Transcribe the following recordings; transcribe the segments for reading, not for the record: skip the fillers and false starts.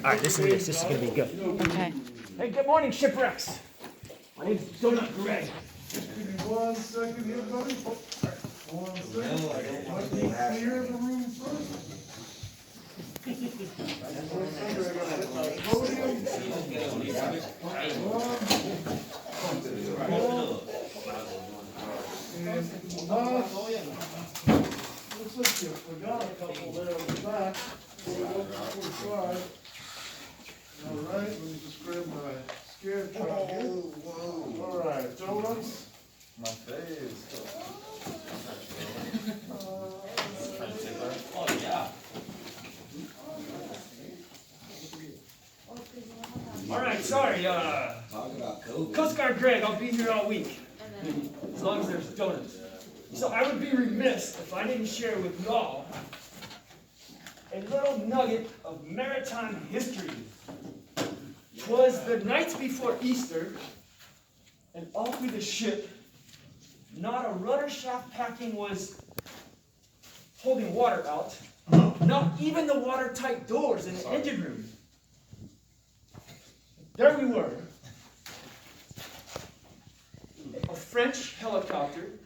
right, listen to this. This is going to be good. Okay. Hey, good morning, shipwrecks. My name's Donut Greg. Give me 1 second here, buddy. 1 second. Let me clear the room first. Looks like you forgot a couple there on the back. All right, let me just grab my scare truck here. All right, donuts. My face. All right, sorry. Talk about COVID. Coast Guard Greg, I'll be here all week. As long as there's donuts. So I would be remiss if I didn't share with y'all a little nugget of maritime history. 'Twas the night before Easter, and all through the ship, not a rudder shaft packing was holding water out, not even the watertight doors in the engine room. There we were, a French helicopter,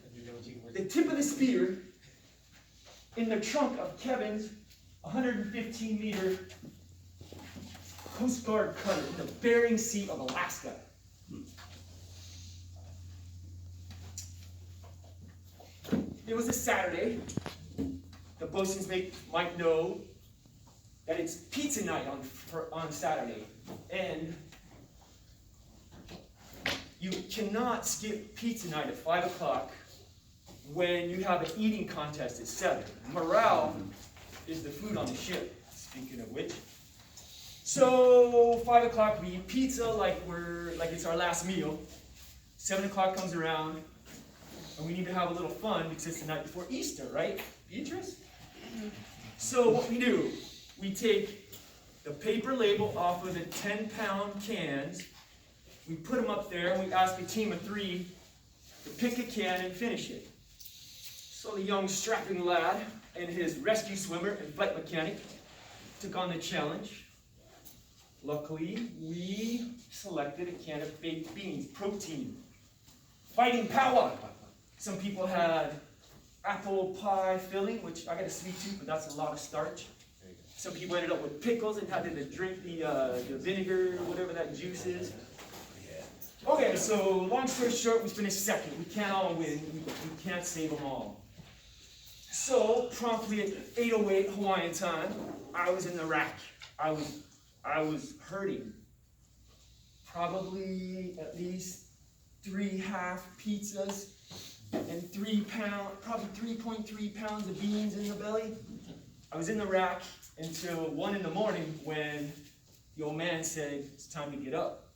the tip of the spear, in the trunk of Kevin's 115-meter Coast Guard cutter in the Bering Sea of Alaska. It was a Saturday. The bosun's mate might know that it's pizza night on Saturday, and you cannot skip pizza night at 5 o'clock when you have an eating contest at 7. Morale is the food on the ship, speaking of which. So 5 o'clock we eat pizza like it's our last meal. 7 o'clock comes around, and we need to have a little fun because it's the night before Easter, right, Beatrice? So what we do, we take the paper label off of the 10-pound cans, we put them up there, and we ask a team of 3 to pick a can and finish it. So the young strapping lad and his rescue swimmer and flight mechanic took on the challenge. Luckily, we selected a can of baked beans, protein, fighting power. Some people had apple pie filling, which I got a sweet tooth, but that's a lot of starch. Some people ended up with pickles and had to drink the vinegar, whatever that juice is. Okay, so long story short, we finished second. We can't all win. We can't save them all. So promptly at 8:08 Hawaiian time, I was in the rack. I was hurting. Probably at least 3 half pizzas and probably 3.3 pounds of beans in the belly. I was in the rack until 1 in the morning when the old man said, it's time to get up.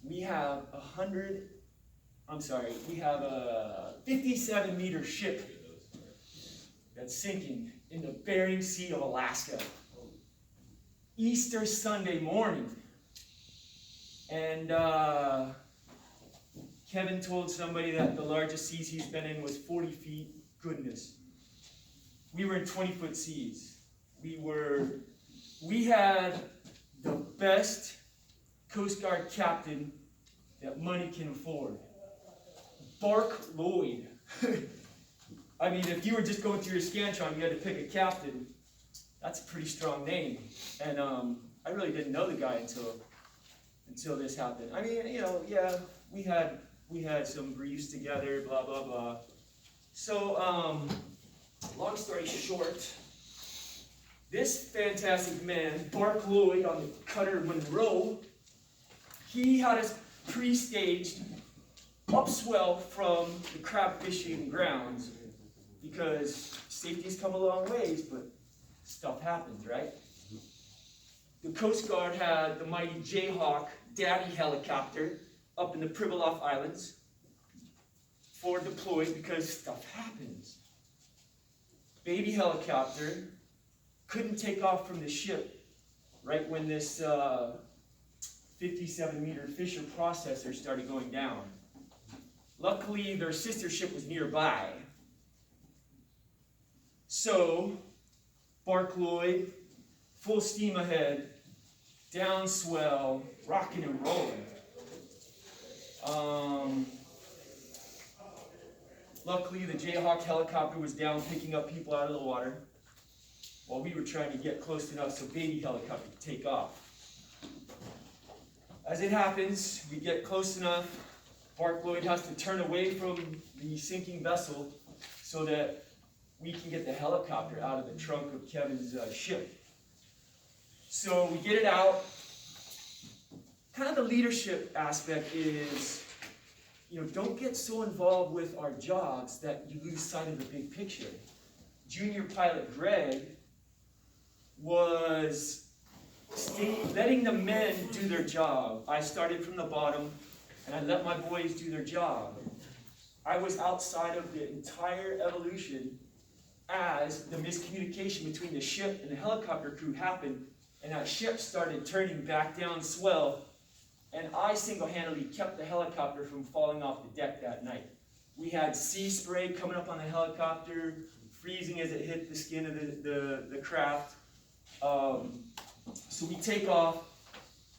We have a 57-meter ship that's sinking in the Bering Sea of Alaska. Easter Sunday morning. And Kevin told somebody that the largest seas he's been in was 40 feet. Goodness. We were in 20-foot seas. We had the best Coast Guard captain that money can afford. Bark Lloyd. I mean, if you were just going through your Scantron, you had to pick a captain. That's a pretty strong name. And I really didn't know the guy until this happened. I mean, you know, yeah, we had some briefs together, blah, blah, blah. So, long story short, this fantastic man, Bark Lloyd on the cutter Monroe, he had us pre-staged upswell from the crab fishing grounds because safety's come a long ways, but stuff happens, right? The Coast Guard had the mighty Jayhawk Daddy helicopter up in the Pribilof Islands for deployed because stuff happens. Baby helicopter couldn't take off from the ship right when this 57-meter Fisher processor started going down. Luckily, their sister ship was nearby. So, Bark Lloyd, full steam ahead, down swell, rocking and rolling. Luckily, the Jayhawk helicopter was down picking up people out of the water while we were trying to get close enough so baby helicopter could take off. As it happens, we get close enough, Bart Lloyd has to turn away from the sinking vessel so that we can get the helicopter out of the trunk of Kevin's ship. So we get it out. Kind of the leadership aspect is, don't get so involved with our jobs that you lose sight of the big picture. Junior pilot Greg was letting the men do their job. I started from the bottom, and I let my boys do their job. I was outside of the entire evolution as the miscommunication between the ship and the helicopter crew happened, and that ship started turning back down swell, and I single-handedly kept the helicopter from falling off the deck that night. We had sea spray coming up on the helicopter, freezing as it hit the skin of the craft. So we take off,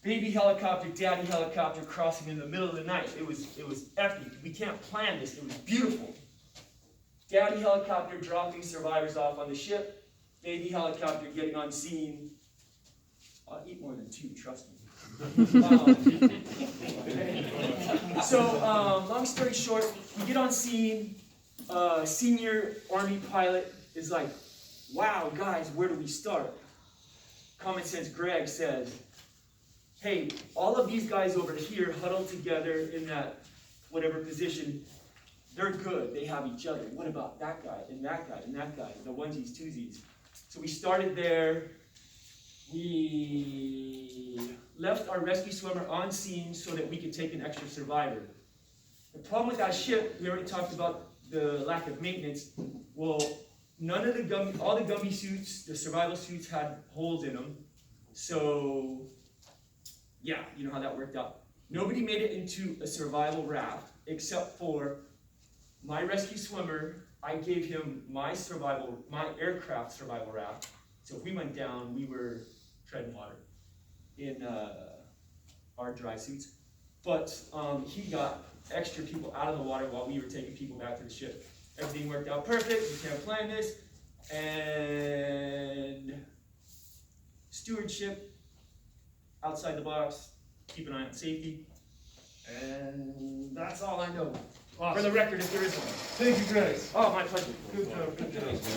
baby helicopter, daddy helicopter crossing in the middle of the night. It was epic. We can't plan this. It was beautiful. Daddy helicopter dropping survivors off on the ship, baby helicopter getting on scene. I'll eat more than two, trust me. Long story short, we get on scene. Senior Army pilot is like, wow, guys, where do we start? Common Sense Greg says, hey, all of these guys over here huddled together in that whatever position, they're good, they have each other. What about that guy, and that guy, and that guy, the onesies, twosies? So we started there. We left our rescue swimmer on scene so that we could take an extra survivor. The problem with that ship, we already talked about the lack of maintenance. Well, all the Gumby suits, the survival suits had holes in them. So, yeah, you know how that worked out. Nobody made it into a survival raft except for my rescue swimmer. I gave him my aircraft survival raft. So if we went down, we were treading water in our dry suits. But he got extra people out of the water while we were taking people back to the ship. Everything worked out perfect. We can't plan this. And stewardship, outside the box, keep an eye on safety. And that's all I know. Awesome. For the record, if there is one. Thank you, Greg. Oh, my pleasure. Good job, good job.